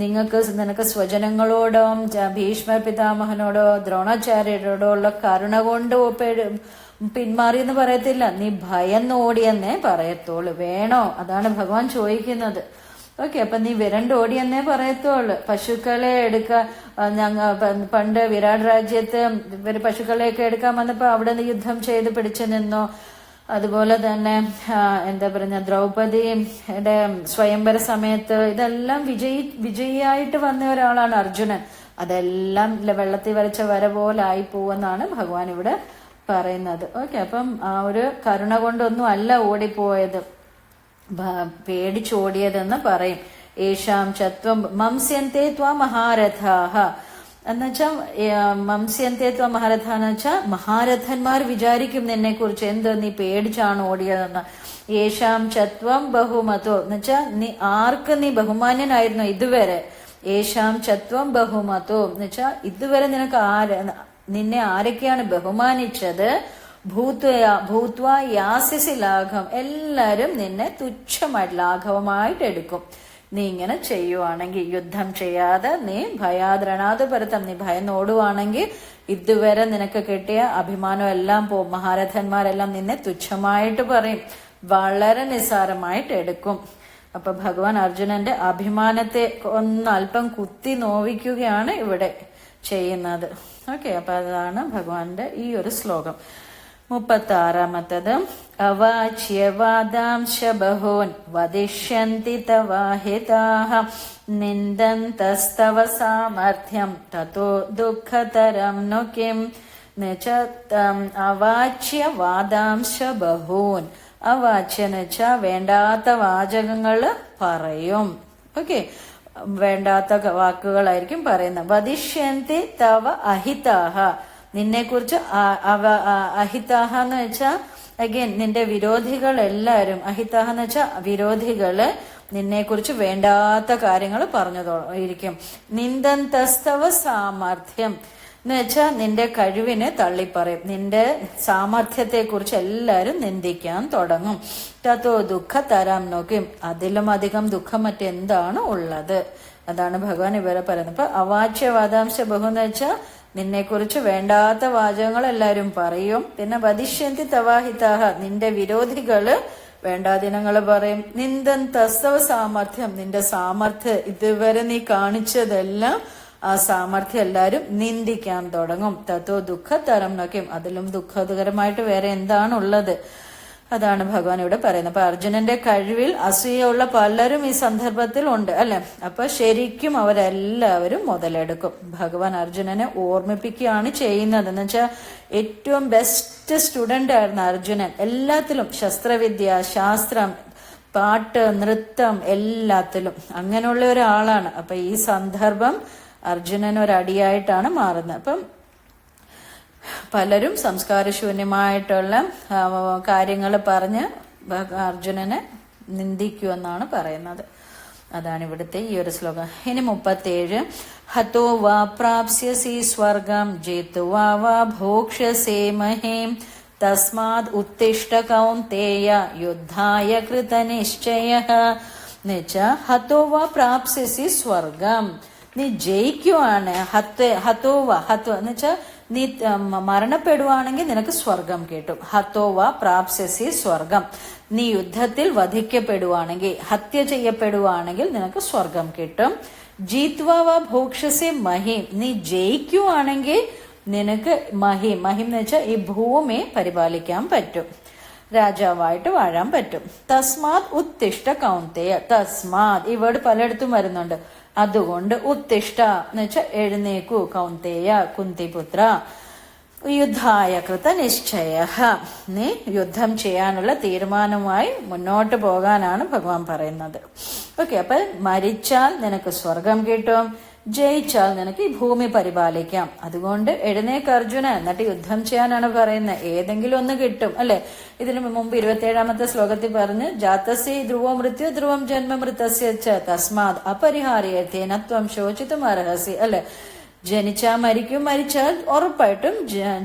നിനക്ക് സ്വജനങ്ങളോടോ, ഭീഷ്മ പിതാമഹനോടോ, ദ്രോണാചാര്യരോടോ ഉള്ള കരുണ കൊണ്ട് പിന്മാറിയെന്ന് പറയത്തില്ല. നീ ഭയന്നോടിയെന്നേ പറയത്തുള്ളൂ. വേണോ? അതാണ് ഭഗവാൻ ചോദിക്കുന്നത്. ഓക്കെ, അപ്പൊ നീ വിരണ്ടോടിയെന്നേ പറയത്തുള്ളൂ. പശുക്കളെ പണ്ട് വിരാട് രാജ്യത്ത് ഇവര് പശുക്കളെയൊക്കെ എടുക്കാൻ വന്നപ്പോ അവിടെ നിന്ന് യുദ്ധം ചെയ്ത് പിടിച്ചു നിന്നോ. അതുപോലെ തന്നെ എന്താ പറയുക, ദ്രൗപദിയുടെ സ്വയംവര സമയത്ത് ഇതെല്ലാം വിജയിയായിട്ട് വന്ന ഒരാളാണ് അർജുനൻ. അതെല്ലാം വെള്ളത്തിൽ വരച്ച വര പോലെ ആയി പോവെന്നാണ് ഭഗവാൻ ഇവിടെ പറയുന്നത്. ഓക്കെ, അപ്പം ആ ഒരു കരുണ കൊണ്ടൊന്നും അല്ല ഓടിപ്പോയത്, പേടിച്ചോടിയതെന്ന് പറയും. ഏഷാം ചത്വം മംസ്യന്തേ ത്വാ മഹാരഥാഹ എന്നുവെച്ചാൽ മംസ്യന്തേ ത്വാ മഹാരഥ എന്ന് വെച്ചാൽ മഹാരഥന്മാർ വിചാരിക്കും നിന്നെ കുറിച്ച് എന്ത് നീ പേടിച്ചാണ് ഓടിയതെന്ന്. ഏഷാം ചത്വം ബഹുമതോ എന്ന് വെച്ചാൽ ആർക്ക് നീ ബഹുമാന്യനായിരുന്നു ഇതുവരെ. ഏഷാം ചത്വം ബഹുമതോ എന്ന് വെച്ചാൽ ഇതുവരെ നിന്നെ ആരൊക്കെയാണ് ബഹുമാനിച്ചത്. ഭൂത്വ യാസ്യസി ലാഘവം, എല്ലാരും നിന്നെ തുച്ഛമായിട്ട് ലാഘവമായിട്ട് എടുക്കും നീ ഇങ്ങനെ ചെയ്യുവാണെങ്കിൽ. യുദ്ധം ചെയ്യാതെ നീ ഭയാദ്രണാത് പരത്തം, നീ ഭയന്നോടുവാണെങ്കിൽ ഇതുവരെ നിനക്ക് കിട്ടിയ അഭിമാനം എല്ലാം പോവും. മഹാരഥന്മാരെല്ലാം നിന്നെ തുച്ഛമായിട്ട് പറയും, വളരെ നിസ്സാരമായിട്ട് എടുക്കും. അപ്പൊ ഭഗവാൻ അർജുനന്റെ അഭിമാനത്തെ അല്പം കുത്തി നോവിക്കുകയാണ് ഇവിടെ ചെയ്യുന്നത്. ഓക്കെ, അപ്പൊ അതാണ് ഭഗവാന്റെ ഈ ഒരു ശ്ലോകം. 36 അവാച്യവാദാംശ ബഹൂൻ വദിഷ്യന്തി തവാഹിതാഃ നിന്ദന്തസ്തവ സാമർഥ്യം തതോ ദുഃഖതരം नु കിം. അവാച്യ വാദാംശ ബഹൂൻ, അവാച്യ എന്ന് വെച്ചാൽ വേണ്ടാത്ത വാചകങ്ങൾ പറയും. ഓക്കെ, വേണ്ടാത്ത വാക്കുകളായിരിക്കും പറയുന്നത്. വദിഷ്യന്തി തവ അഹിതാഹ, നിന്നെ കുറിച്ച് അഹിതാഹ എന്ന് വെച്ചാൽ അഗൈൻ നിന്റെ വിരോധികൾ എല്ലാരും. അഹിതാഹ എന്ന് വെച്ചാൽ വിരോധികള് നിന്നെ കുറിച്ച് വേണ്ടാത്ത കാര്യങ്ങൾ പറഞ്ഞിരിക്കും. നിന്ദന്തസ്തവ സാമർഥ്യം എന്ന് വെച്ചാൽ നിന്റെ കഴിവിനെ തള്ളിപ്പറയും. നിന്റെ സാമർഥ്യത്തെ കുറിച്ച് എല്ലാരും നിന്ദിക്കാൻ തുടങ്ങും. തത്തോ ദുഃഖ തരാം നോക്കും, അതിലും അധികം ദുഃഖം മറ്റെന്താണ് ഉള്ളത്. അതാണ് ഭഗവാൻ ഇവരെ പറയുന്നത്. ഇപ്പൊ അവാച്യ വാദാംശ ബഹു എന്ന് വെച്ചാൽ നിന്നെ കുറിച്ച് വേണ്ടാത്ത വാചകങ്ങൾ എല്ലാരും പറയും. പിന്നെ വദിഷ്യന്തി തവാഹിതാഹ, നിന്റെ വിരോധികള് വേണ്ടാദിനങ്ങള് പറയും. നിന്ദൻ തസ്തവ സാമർഥ്യം, നിന്റെ സാമർഥ്യം ഇതുവരെ നീ കാണിച്ചതെല്ലാം ആ സാമർഥ്യം എല്ലാരും നിന്ദിക്കാൻ തുടങ്ങും. തത്തോ ദുഃഖതരം നോക്കും, അതിലും ദുഃഖകരമായിട്ട് വേറെ എന്താണുള്ളത്. അതാണ് ഭഗവാൻ ഇവിടെ പറയുന്നത്. അപ്പൊ അർജുനന്റെ കഴിവിൽ അസൂയുള്ള പലരും ഈ സന്ദർഭത്തിൽ ഉണ്ട് അല്ലെ. അപ്പൊ ശരിക്കും അവരെല്ലാവരും മുതലെടുക്കും. ഭഗവാൻ അർജുനനെ ഓർമ്മിപ്പിക്കുകയാണ് ചെയ്യുന്നത്. എന്ന് വെച്ചാൽ ഏറ്റവും ബെസ്റ്റ് സ്റ്റുഡന്റ് ആയിരുന്നു അർജുനൻ. എല്ലാത്തിലും ശസ്ത്രവിദ്യ, ശാസ്ത്രം, പാട്ട്, നൃത്തം, എല്ലാത്തിലും അങ്ങനെയുള്ള ഒരാളാണ്. അപ്പൊ ഈ സന്ദർഭം അർജുനൻ ഒരടിയായിട്ടാണ് മാറുന്നത്. അപ്പം പലരും സംസ്കാരശൂന്യമായിട്ടുള്ള കാര്യങ്ങൾ പറഞ്ഞ് അർജുനനെ നിന്ദിക്കുമെന്നാണ് പറയുന്നത്. അതാണ് ഇവിടുത്തെ ഈ ഒരു ശ്ലോകം. ഇനി 37 ഹതോ വാ പ്രാപ്സ്യസി സ്വർഗം ജേത്വാ വാ ഭോക്ഷ്യസേ മഹീം തസ്മാത് ഉത്തിഷ്ഠ കൗന്തേയ യുദ്ധായ കൃതനിശ്ചയഃ. എന്നുവെച്ചാൽ ഹതോ വാ പ്രാപ്സ്യസി സ്വർഗം, നീ ജയിക്കുവാണ്. ഹതോവ എന്ന് വെച്ചാൽ നീ മരണപ്പെടുവാണെങ്കിൽ നിനക്ക് സ്വർഗം കിട്ടും. ഹതോവ പ്രാപ്സ്യസി സ്വർഗം, നീ യുദ്ധത്തിൽ വധിക്കപ്പെടുവാണെങ്കിൽ, ഹത്യ ചെയ്യപ്പെടുവാണെങ്കിൽ നിനക്ക് സ്വർഗം കിട്ടും. ജീത്വാവ ഭോക്ഷസി മഹിം, നീ ജയിക്കുവാണെങ്കിൽ നിനക്ക് മഹിം എന്ന് വെച്ചാൽ ഈ ഭൂമി പരിപാലിക്കാൻ പറ്റും, രാജാവായിട്ട് വാഴാൻ പറ്റും. തസ്മാത് ഉത്തിഷ്ഠ കൗന്തേയ, തസ്മാത് ഈ വേർഡ് പലയിടത്തും വരുന്നുണ്ട്. അതുകൊണ്ട് ഉത്തിഷ്ഠ എന്ന് വെച്ചാൽ എഴുന്നേക്കൂ, കൗന്തേയ കുന്തിപുത്ര, യുദ്ധായ കൃത നിശ്ചയ, നീ യുദ്ധം ചെയ്യാനുള്ള തീരുമാനമായി മുന്നോട്ട് പോകാനാണ് ഭഗവാൻ പറയുന്നത്. ഓക്കെ, അപ്പൊ മരിച്ചാൽ നിനക്ക് സ്വർഗം കിട്ടും, ജയിച്ചാൽ നിനക്ക് ഈ ഭൂമി പരിപാലിക്കാം. അതുകൊണ്ട് എഴുന്നേക്ക് അർജുന, എന്നിട്ട് യുദ്ധം ചെയ്യാനാണ് പറയുന്നത്. ഏതെങ്കിലും ഒന്ന് കിട്ടും അല്ലെ. ഇതിനു മുമ്പ് 27ാമത്തെ ശ്ലോകത്തിൽ പറഞ്ഞ് ജാതസി ധ്രുവോ മൃത്യു ധ്രുവം ജന്മ മൃതസ്യ തസ്മാത് അപരിഹാര്യേന ത്വം ശോചിതും അർഹസി അല്ലെ. ജനിച്ചാൽ മരിക്കും, മരിച്ചാൽ ഉറപ്പായിട്ടും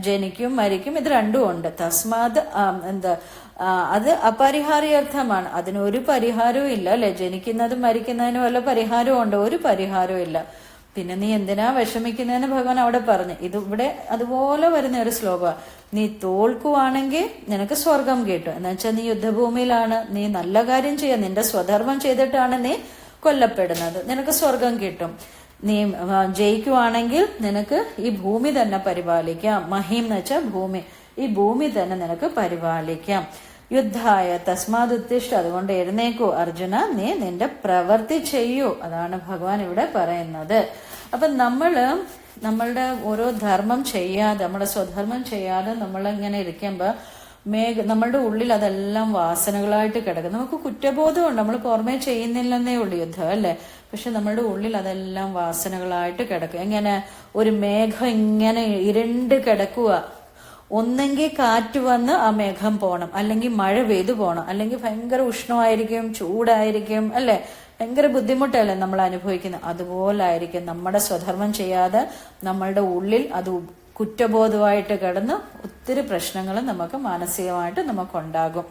ജനിക്കും മരിക്കും, ഇത് രണ്ടും ഉണ്ട്. തസ്മാത് അത് അപരിഹാര്യാർത്ഥമാണ്. അതിനൊരു പരിഹാരവും ഇല്ല അല്ലെ. ജനിക്കുന്നതും മരിക്കുന്നതിനും വല്ല പരിഹാരവും ഉണ്ടോ? ഒരു പരിഹാരവും ഇല്ല. പിന്നെ നീ എന്തിനാ വിഷമിക്കുന്നതെന്ന് ഭഗവാൻ അവിടെ പറഞ്ഞു. ഇത് ഇവിടെ അതുപോലെ വരുന്ന ഒരു ശ്ലോകമാണ്. നീ തോൽക്കുവാണെങ്കിൽ നിനക്ക് സ്വർഗം കിട്ടും. എന്ന് വെച്ചാൽ നീ യുദ്ധഭൂമിയിലാണ്, നീ നല്ല കാര്യം ചെയ്യാം, നിന്റെ സ്വധർമ്മം ചെയ്തിട്ടാണ് നീ കൊല്ലപ്പെടുന്നത്, നിനക്ക് സ്വർഗം കിട്ടും. നീ ജയിക്കുവാണെങ്കിൽ നിനക്ക് ഈ ഭൂമി തന്നെ പരിപാലിക്കാം. മഹീം എന്ന് വെച്ചാൽ ഭൂമി, ഈ ഭൂമി തന്നെ നിനക്ക് പരിപാലിക്കാം. യുദ്ധായ തസ്മാത് ഉത്തിഷ്ഠ, അതുകൊണ്ട് എഴുന്നേക്കൂ അർജുന, നീ നിന്റെ പ്രവൃത്തി ചെയ്യൂ. അതാണ് ഭഗവാൻ ഇവിടെ പറയുന്നത്. അപ്പൊ നമ്മളുടെ ഓരോ ധർമ്മം ചെയ്യാതെ, നമ്മുടെ സ്വധർമ്മം ചെയ്യാതെ നമ്മളിങ്ങനെ ഇരിക്കുമ്പോ നമ്മളുടെ ഉള്ളിൽ അതെല്ലാം വാസനകളായിട്ട് കിടക്കും. നമുക്ക് കുറ്റബോധമുണ്ട്, നമ്മൾ പുറമേ ചെയ്യുന്നില്ലെന്നേ ഉള്ളൂ യുദ്ധം അല്ലെ. പക്ഷെ നമ്മളുടെ ഉള്ളിൽ അതെല്ലാം വാസനകളായിട്ട് കിടക്കും. എങ്ങനെ? ഒരു മേഘം ഇങ്ങനെ ഇരുണ്ട് കിടക്കുക, ഒന്നെങ്കിൽ കാറ്റ് വന്ന് ആ മേഘം പോണം, അല്ലെങ്കിൽ മഴ പെയ്തു പോണം, അല്ലെങ്കിൽ ഭയങ്കര ഉഷ്ണമായിരിക്കും, ചൂടായിരിക്കും അല്ലെ, ഭയങ്കര ബുദ്ധിമുട്ടല്ലേ നമ്മൾ അനുഭവിക്കുന്നത്. അതുപോലായിരിക്കും നമ്മുടെ സ്വധർമ്മം ചെയ്യാതെ നമ്മളുടെ ഉള്ളിൽ അത് കുറ്റബോധമായിട്ട് കിടന്ന് ഒത്തിരി പ്രശ്നങ്ങൾ നമുക്ക് മാനസികമായിട്ട് നമുക്കുണ്ടാകും.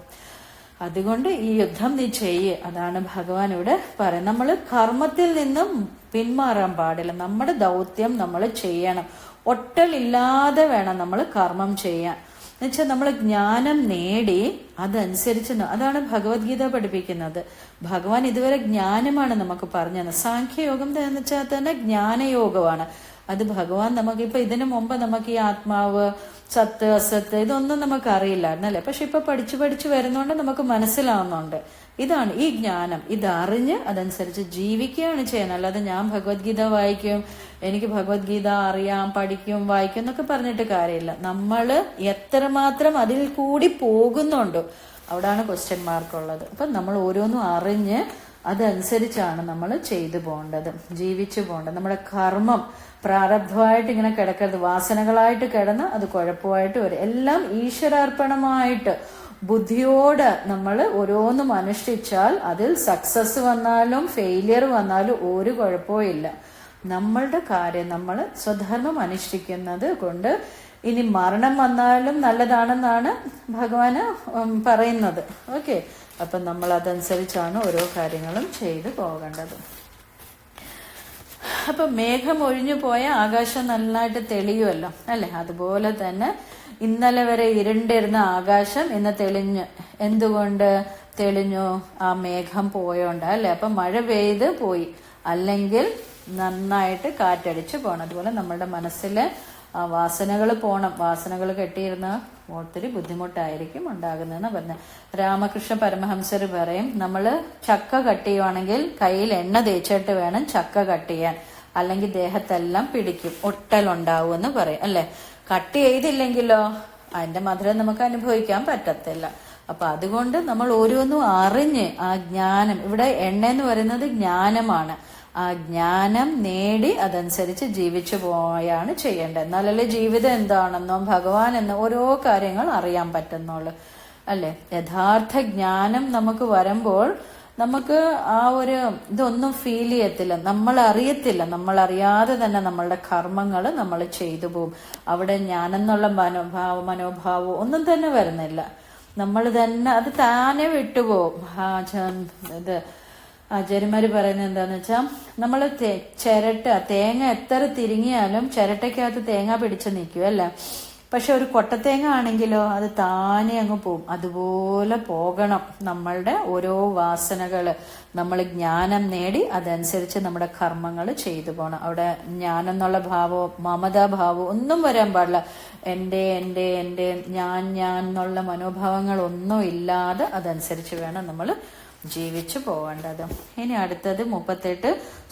അതുകൊണ്ട് ഈ യുദ്ധം നീ ചെയ്യ്. അതാണ് ഭഗവാൻ ഇവിടെ പറയുന്നത്. നമ്മൾ കർമ്മത്തിൽ നിന്നും പിന്മാറാൻ പാടില്ല. നമ്മുടെ ദൗത്യം നമ്മൾ ചെയ്യണം. ഒട്ടലില്ലാതെ വേണം നമ്മൾ കർമ്മം ചെയ്യാൻ. എന്നുവെച്ചാൽ നമ്മൾ ജ്ഞാനം നേടി അതനുസരിച്ച്, അതാണ് ഭഗവത്ഗീത പഠിപ്പിക്കുന്നത്. ഭഗവാൻ ഇതുവരെ ജ്ഞാനമാണ് നമുക്ക് പറഞ്ഞത്. സാഖ്യയോഗം എന്ന് വെച്ചാൽ തന്നെ ജ്ഞാനയോഗമാണ്. അത് ഭഗവാൻ നമുക്കിപ്പോ ഇതിനു മുമ്പ് നമുക്ക് ഈ ആത്മാവ്, സത്ത്, അസത്ത് ഇതൊന്നും നമുക്ക് അറിയില്ലായിരുന്നു അല്ലെ. പക്ഷെ ഇപ്പൊ പഠിച്ചു വരുന്നോണ്ട് നമുക്ക് മനസ്സിലാവുന്നുണ്ട്. ഇതാണ് ഈ ജ്ഞാനം. ഇതറിഞ്ഞ് അതനുസരിച്ച് ജീവിക്കുകയാണ് ചെയ്യുന്നത്. അല്ലാതെ ഞാൻ ഭഗവത്ഗീത വായിക്കും, എനിക്ക് ഭഗവത്ഗീത അറിയാം, പഠിക്കും, വായിക്കും എന്നൊക്കെ പറഞ്ഞിട്ട് കാര്യമില്ല. നമ്മള് എത്രമാത്രം അതിൽ കൂടി പോകുന്നുണ്ടോ അവിടാണ് ക്വസ്റ്റ്യൻ മാർക്കുള്ളത്. അപ്പൊ നമ്മൾ ഓരോന്നും അറിഞ്ഞ് അതനുസരിച്ചാണ് നമ്മൾ ചെയ്തു പോകേണ്ടത്, ജീവിച്ചു പോകേണ്ടത്. നമ്മുടെ കർമ്മം പ്രാരബ്ധമായിട്ട് ഇങ്ങനെ കിടക്കരുത്. വാസനകളായിട്ട് കിടന്ന് അത് കുഴപ്പമായിട്ട് വരും. എല്ലാം ഈശ്വരാർപ്പണമായിട്ട് ബുദ്ധിയോട് നമ്മൾ ഓരോന്നും അനുഷ്ഠിച്ചാൽ അതിൽ സക്സസ് വന്നാലും ഫെയിലിയർ വന്നാലും ഒരു കുഴപ്പവും ഇല്ല. നമ്മളുടെ കാര്യം നമ്മൾ സ്വധർമ്മം അനുഷ്ഠിക്കുന്നത് കൊണ്ട് ഇനി മരണം വന്നാലും നല്ലതാണെന്നാണ് ഭഗവാന് പറയുന്നത്. ഓക്കെ, അപ്പം നമ്മൾ അതനുസരിച്ചാണ് ഓരോ കാര്യങ്ങളും ചെയ്തു പോകേണ്ടത്. അപ്പൊ മേഘം ഒഴിഞ്ഞു പോയ ആകാശം നന്നായിട്ട് തെളിയുമല്ലോ അല്ലെ. അതുപോലെ തന്നെ ഇന്നലെ വരെ ഇരുണ്ടിരുന്ന ആകാശം ഇന്ന് തെളിഞ്ഞു. എന്തുകൊണ്ട് തെളിഞ്ഞു? ആ മേഘം പോയോണ്ട് അല്ലെ. അപ്പൊ മഴ പെയ്ത് പോയി, അല്ലെങ്കിൽ നന്നായിട്ട് കാറ്റടിച്ച് പോകണം. അതുപോലെ നമ്മുടെ മനസ്സിലെ ആ വാസനകൾ പോണം. വാസനകൾ കെട്ടിയിരുന്ന ഒത്തിരി ബുദ്ധിമുട്ടായിരിക്കും ഉണ്ടാകുന്നതെന്ന് പറഞ്ഞ രാമകൃഷ്ണ പരമഹംസർ പറയും, നമ്മൾ ചക്ക കട്ട് ചെയ്യുവാണെങ്കിൽ കയ്യിൽ എണ്ണ തേച്ചിട്ട് വേണം ചക്ക കട്ട് ചെയ്യാൻ, അല്ലെങ്കിൽ ദേഹത്തെല്ലാം പിടിക്കും, ഒട്ടലുണ്ടാവും എന്ന് പറയും അല്ലെ. കട്ട് ചെയ്തില്ലെങ്കിലോ അതിന്റെ മധുരം നമുക്ക് അനുഭവിക്കാൻ പറ്റത്തില്ല. അപ്പൊ അതുകൊണ്ട് നമ്മൾ ഓരോന്നും അറിഞ്ഞ് ആ ജ്ഞാനം, ഇവിടെ എണ്ണ എന്ന് പറയുന്നത് ജ്ഞാനമാണ്, ആ ജ്ഞാനം നേടി അതനുസരിച്ച് ജീവിച്ചു പോയാണ് ചെയ്യേണ്ടത്. എന്നാലല്ലേ ജീവിതം എന്താണെന്നോ ഭഗവാൻ എന്ന ഓരോ കാര്യങ്ങൾ അറിയാൻ പറ്റുന്നുള്ളു അല്ലെ. യഥാർത്ഥ ജ്ഞാനം നമുക്ക് വരുമ്പോൾ നമുക്ക് ആ ഒരു ഇതൊന്നും ഫീൽ ചെയ്യത്തില്ല, നമ്മൾ അറിയത്തില്ല. നമ്മൾ അറിയാതെ തന്നെ നമ്മളുടെ കർമ്മങ്ങൾ നമ്മൾ ചെയ്തു പോകും. അവിടെ ഞാനെന്നുള്ള മനോഭാവം ഒന്നും തന്നെ വരുന്നില്ല. നമ്മൾ തന്നെ അത് താനെ വിട്ടുപോകും. ഇത് ആചാര്യന്മാര് പറയുന്നത് എന്താന്ന് വെച്ചാൽ, നമ്മൾ തേങ്ങ എത്ര തിരിങ്ങിയാലും ചിരട്ടയ്ക്കകത്ത് തേങ്ങ പിടിച്ചു നിൽക്കും അല്ലെ. പക്ഷെ ഒരു കൊട്ടത്തേങ്ങ ആണെങ്കിലോ അത് താനെ അങ്ങ് പോകും. അതുപോലെ പോകണം നമ്മളുടെ ഓരോ വാസനകള്. നമ്മൾ ജ്ഞാനം നേടി അതനുസരിച്ച് നമ്മുടെ കർമ്മങ്ങൾ ചെയ്തു പോകണം. അവിടെ ജ്ഞാനം എന്നുള്ള ഭാവമോ മമതാഭാവമോ ഒന്നും വരാൻ പാടില്ല. എൻ്റെ എൻ്റെ എൻ്റെ ഞാൻ എന്നുള്ള മനോഭാവങ്ങൾ ഒന്നും ഇല്ലാതെ അതനുസരിച്ച് വേണം നമ്മൾ ജീവിച്ചു പോവേണ്ടത്. ഇനി അടുത്തത് 38.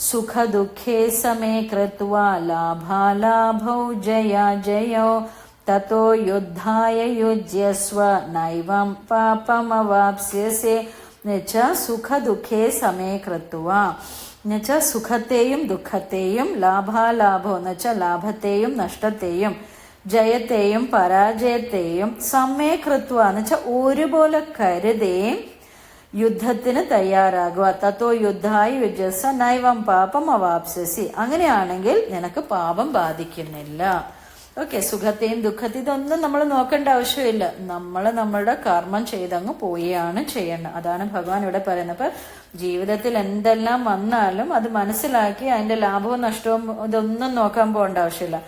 സുഖ ദുഃഖേ സമേ കൃത്വാ ലാഭാലാഭൗ ജയാ ജയോ തതോ യുദ്ധായ യുജ്യസ്വ നൈവം പാപമവാപ്സ്യസേ എന്നുവെച്ചാ സുഖ ദുഃഖേ സമേ കൃത്വാ എന്നുവെച്ചാൽ സുഖത്തെയും ദുഃഖത്തെയും, ലാഭാലാഭം എന്ന് വെച്ചാൽ ലാഭത്തെയും നഷ്ടത്തെയും, ജയത്തെയും പരാജയത്തെയും സമേ കൃത്വ എന്ന് വെച്ചാൽ ഒരുപോലെ കരുതേയും യുദ്ധത്തിന് തയ്യാറാകുക. തത്തോ യുദ്ധായി യുജസ നൈവം പാപം അവാപ്സസി. അങ്ങനെയാണെങ്കിൽ നിനക്ക് പാപം ബാധിക്കുന്നില്ല. ഓക്കെ, സുഖത്തെയും ദുഃഖത്തെയും ഇതൊന്നും നമ്മൾ നോക്കേണ്ട ആവശ്യമില്ല. നമ്മൾ നമ്മളുടെ കർമ്മം ചെയ്തങ്ങ് പോയാണ് ചെയ്യേണ്ടത്. അതാണ് ഭഗവാൻ ഇവിടെ പറയുന്നത്. അപ്പൊ ജീവിതത്തിൽ എന്തെല്ലാം വന്നാലും അത് മനസ്സിലാക്കി അതിന്റെ ലാഭവും നഷ്ടവും ഇതൊന്നും നോക്കാൻ പോകേണ്ട ആവശ്യമില്ല.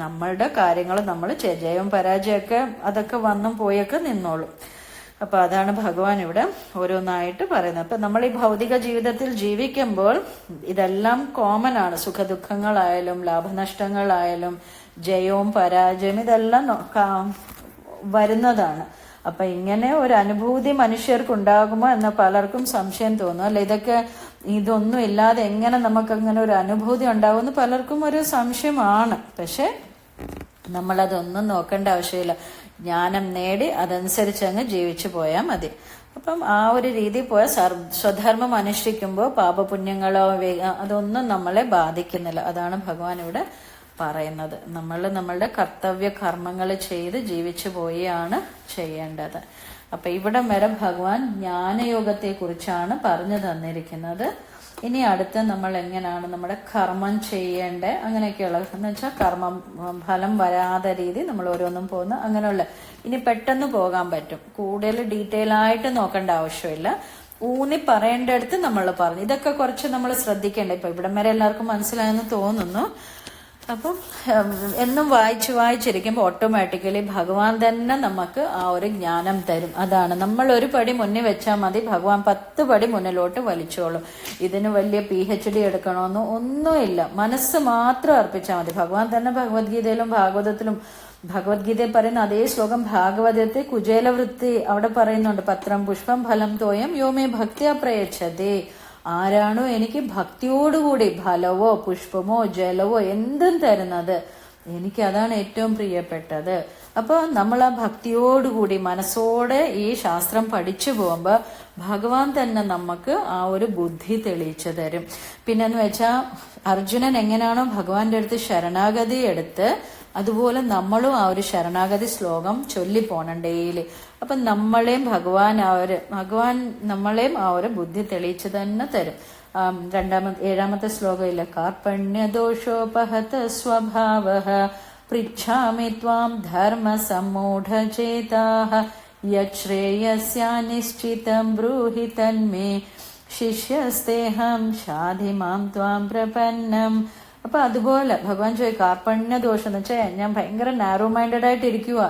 നമ്മളുടെ കാര്യങ്ങൾ നമ്മൾ ജയവും പരാജയമൊക്കെ അതൊക്കെ വന്നും പോയൊക്കെ നിന്നോളും. അപ്പൊ അതാണ് ഭഗവാൻ ഇവിടെ ഓരോന്നായിട്ട് പറയുന്നത്. അപ്പൊ നമ്മൾ ഈ ഭൗതിക ജീവിതത്തിൽ ജീവിക്കുമ്പോൾ ഇതെല്ലാം കോമൺ ആണ്. സുഖദുഃഖങ്ങളായാലും ലാഭനഷ്ടങ്ങളായാലും ജയവും പരാജയം ഇതെല്ലാം വരുന്നതാണ്. അപ്പൊ ഇങ്ങനെ ഒരു അനുഭൂതി മനുഷ്യർക്ക് ഉണ്ടാകുമോ എന്ന പലർക്കും സംശയം തോന്നും അല്ലെ. ഇതൊന്നും ഇല്ലാതെ എങ്ങനെ നമുക്ക് അങ്ങനെ ഒരു അനുഭൂതി ഉണ്ടാകുമെന്ന് പലർക്കും ഒരു സംശയമാണ്. പക്ഷെ നമ്മളതൊന്നും നോക്കേണ്ട ആവശ്യമില്ല. ജ്ഞാനം നേടി അതനുസരിച്ച് അങ്ങ് ജീവിച്ചു പോയാൽ മതി. അപ്പം ആ ഒരു രീതി പോയാൽ സ്വധർമ്മം അനുഷ്ഠിക്കുമ്പോൾ പാപപുണ്യങ്ങളോ അതൊന്നും നമ്മളെ ബാധിക്കുന്നില്ല. അതാണ് ഭഗവാൻ ഇവിടെ പറയുന്നത്. നമ്മളുടെ കർത്തവ്യ കർമ്മങ്ങൾ ചെയ്ത് ജീവിച്ചു പോയാണ് ചെയ്യേണ്ടത്. അപ്പൊ ഇവിടം വരെ ഭഗവാൻ ജ്ഞാനയോഗത്തെ കുറിച്ചാണ് പറഞ്ഞു തന്നിരിക്കുന്നത്. ഇനി അടുത്ത നമ്മൾ എങ്ങനെയാണ് നമ്മുടെ കർമ്മം ചെയ്യേണ്ടത് അങ്ങനെയൊക്കെയുള്ള എന്ന് വെച്ചാൽ കർമ്മം ഫലം വരാതെ രീതി നമ്മൾ ഓരോന്നും പോകുന്ന അങ്ങനെയുള്ള ഇനി പെട്ടെന്ന് പോകാൻ പറ്റും. കൂടുതൽ ഡീറ്റെയിൽ ആയിട്ട് നോക്കേണ്ട ആവശ്യമില്ല. ഊന്നി പറയേണ്ടടുത്ത് നമ്മൾ പറഞ്ഞു. ഇതൊക്കെ കുറച്ച് നമ്മൾ ശ്രദ്ധിക്കേണ്ട. ഇപ്പൊ ഇവിടം വരെ എല്ലാവർക്കും മനസ്സിലായെന്ന് തോന്നുന്നു. അപ്പം എന്നും വായിച്ചിരിക്കുമ്പോൾ ഓട്ടോമാറ്റിക്കലി ഭഗവാൻ തന്നെ നമുക്ക് ആ ഒരു ജ്ഞാനം തരും. അതാണ് നമ്മൾ ഒരു പടി മുന്നിൽ വെച്ചാൽ മതി, ഭഗവാൻ 10 പടി മുന്നിലോട്ട് വലിച്ചോളും. ഇതിന് വലിയ PhD എടുക്കണമെന്നോ ഒന്നുമില്ല. മനസ്സ് മാത്രം അർപ്പിച്ചാൽ മതി. ഭഗവാൻ തന്നെ ഭഗവത്ഗീതയിലും ഭാഗവതത്തിലും ഭഗവത്ഗീതയിൽ പറയുന്ന അതേ ശ്ലോകം ഭാഗവതത്തെ കുചേലവൃത്തി അവിടെ പറയുന്നുണ്ട്. പത്രം പുഷ്പം ഫലം തോയം യോമേ ഭക്തിയാ പ്രയച്ഛതേ. ആരാണോ എനിക്ക് ഭക്തിയോടുകൂടി ഫലവോ പുഷ്പമോ ജലവോ എന്തും തരുന്നത്, എനിക്ക് അതാണ് ഏറ്റവും പ്രിയപ്പെട്ടത്. അപ്പൊ നമ്മൾ ആ ഭക്തിയോടുകൂടി മനസ്സോടെ ഈ ശാസ്ത്രം പഠിച്ചു പോകുമ്പോ ഭഗവാൻ തന്നെ നമുക്ക് ആ ഒരു ബുദ്ധി തെളിയിച്ചു തരും. പിന്നെന്ന് വെച്ചാൽ അർജുനൻ എങ്ങനെയാണോ ഭഗവാന്റെ അടുത്ത് ശരണാഗതി എടുത്ത് അതുപോലെ നമ്മളും ആ ഒരു ശരണാഗതി ശ്ലോകം ചൊല്ലി പോണം ഡെയിലി. അപ്പൊ നമ്മളെയും ഭഗവാൻ നമ്മളെയും ആ ഒരു ബുദ്ധി തെളിയിച്ചു തന്നെ തരും. 7ാമത്തെ ശ്ലോകമില്ല, കാർപ്പണ്യദോഷോപഹത സ്വഭാവഃ പൃച്ഛാമി ത്വാം ധർമ്മ സമ്മൂഢചേതാഃ യശ്രേയസ്യാനിശ്ചിതം ബ്രൂഹി തന്മേ ശിഷ്യസ്തേഹം ശാധി മാം ത്വാം പ്രപന്നം. അപ്പൊ അതുപോലെ ഭഗവാൻ കാർപ്പണ്യ ദോഷം എന്ന് വെച്ചാൽ ഞാൻ ഭയങ്കര നാരോ മൈൻഡഡ് ആയിട്ട് ഇരിക്കുക,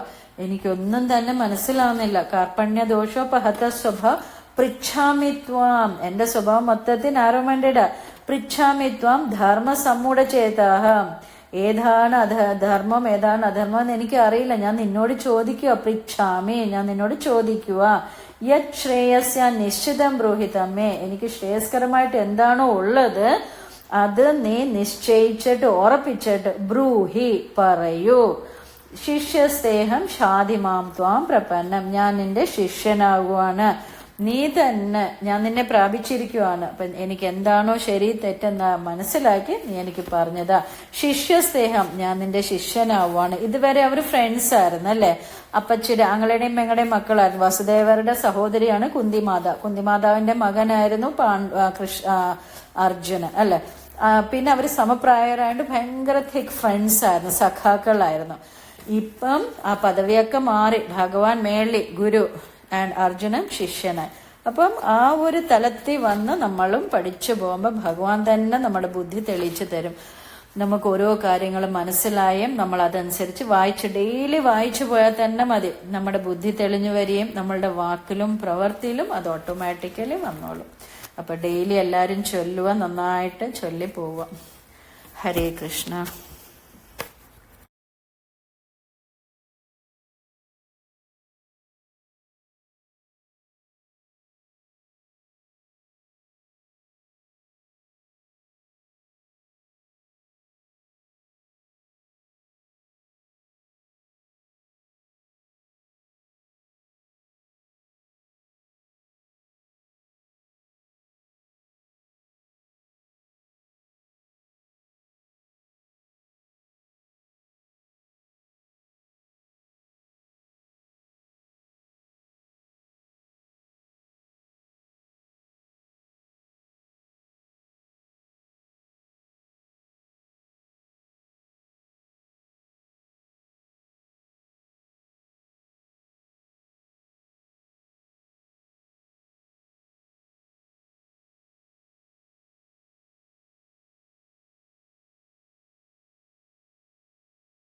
എനിക്കൊന്നും തന്നെ മനസ്സിലാവുന്നില്ല. കാർപ്പണ്യ ദോഷോപഹത സ്വഭാവ പൃച്ഛാമിത്വാം, എന്റെ സ്വഭാവം മൊത്തത്തിൽ നാരോ മൈൻഡഡ്. പൃച്ഛാമിത്വാം ധർമ്മ സമ്മൂഢചേതാഃ, ഏതാണ് ധർമ്മം ഏതാണ് അധർമ്മം എന്ന് എനിക്ക് അറിയില്ല, ഞാൻ നിന്നോട് ചോദിക്കുക. പൃച്ഛാമി, ഞാൻ നിന്നോട് ചോദിക്കുക. യത് ശ്രേയസ്യ നിശ്ചിതം ബ്രൂഹിതമ്മേ, എനിക്ക് ശ്രേയസ്കരമായിട്ട് എന്താണോ ഉള്ളത് അത് നീ നിശ്ചയിച്ചിട്ട് ഉറപ്പിച്ചിട്ട് ബ്രൂഹി പറയൂ. ശിഷ്യസ്തേഹം ഷാധിമാം ത്വാം പ്രപന്നം, ഞാൻ നിന്റെ ശിഷ്യനാകുവാണ്. നീ തന്നെ, ഞാൻ നിന്നെ പ്രാപിച്ചിരിക്കുവാണ്. അപ്പൊ എനിക്ക് എന്താണോ ശരി തെറ്റെന്ന് മനസ്സിലാക്കി നീ എനിക്ക് പറഞ്ഞതാ. ശിഷ്യസ്തേഹം, ഞാൻ നിന്റെ ശിഷ്യനാവുകയാണ്. ഇതുവരെ അവർ ഫ്രണ്ട്സ് ആയിരുന്നു അല്ലെ. അപ്പച്ചിയുടെ ആങ്ങളുടെയും പെങ്ങളുടെയും മക്കളായിരുന്നു. വസുദേവരുടെ സഹോദരിയാണ് കുന്തിമാതാവിന്റെ മകനായിരുന്നു അർജുനൻ അല്ലെ. പിന്നെ അവർ സമപ്രായരായിട്ട് ഭയങ്കര തിക് ഫ്രണ്ട്സ് ആയിരുന്നു, സഖാക്കളായിരുന്നു. ഇപ്പം ആ പദവിയൊക്കെ മാറി, ഭഗവാൻ മേളി ഗുരു ആൻഡ് അർജുനൻ ശിഷ്യനായി. അപ്പം ആ ഒരു തലത്തിൽ വന്ന് നമ്മളും പഠിച്ചു പോകുമ്പോൾ ഭഗവാൻ തന്നെ നമ്മുടെ ബുദ്ധി തെളിയിച്ചു തരും. നമുക്ക് ഓരോ കാര്യങ്ങളും മനസ്സിലായും നമ്മൾ അതനുസരിച്ച് ഡെയിലി വായിച്ചു പോയാൽ തന്നെ മതി. നമ്മുടെ ബുദ്ധി തെളിഞ്ഞു വരികയും നമ്മളുടെ വാക്കിലും പ്രവൃത്തിയിലും അത് ഓട്ടോമാറ്റിക്കലി വന്നോളും. അപ്പൊ ഡെയിലി എല്ലാരും ചൊല്ലുക, നന്നായിട്ട് ചൊല്ലി പോവുക. ഹരേ കൃഷ്ണ.